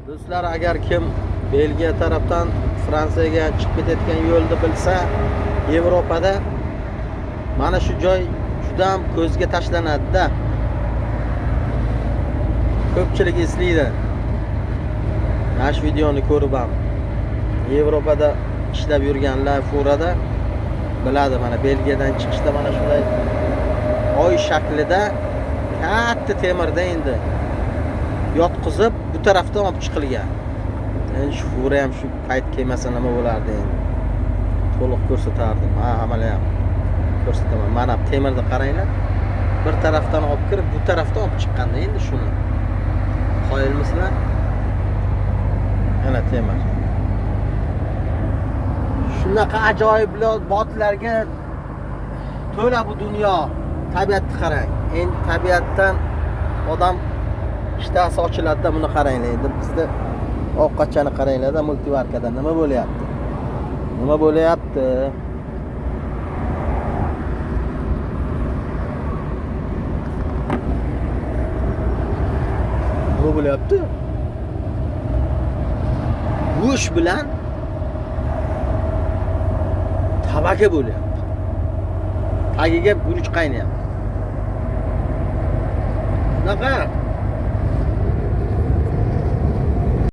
Do'stlar, agar kim Belgiya tarafdan Fransiyaga chiqib ketayotgan yo'lni bilsa, Yevropada mana shu joy juda ham ko'zga tashlanadi-da. Ko'pchilik eslaydi. Mana shu videoni ko'rib ham Yevropada ishlab yurganlar furada biladi, mana Belgiyadan chiqishda mana shunday oy shaklida katta temirda endi yotqizib bu tarafdan olib chiqilgan. Endi shu fura ham shu payt kelmasa nima bo'lardi endi. To'liq ko'rsatardim. Ha, hamala ham ko'rsataman. Mana temirni qaranglar. Bir tarafdan olib kirib, bu tarafdan olib chiqqanda endi shuni. Qoyilmisizlar? Mana temir. Shunaqa ajoyib botlarga to'la bu dunyo. Tabiatni qarang. Endi tabiatdan odam ishtahasi ochiladi-da, buni qaranglar. Endi bizda ovqatchani qaranglar-da, multivarkada nima bo'lyapti? Nima bo'lyapti? Nima bo'lyapti? Go'sht bilan tabaka bo'lyapti. Tagiga guruch qaynayapti. Bunaqa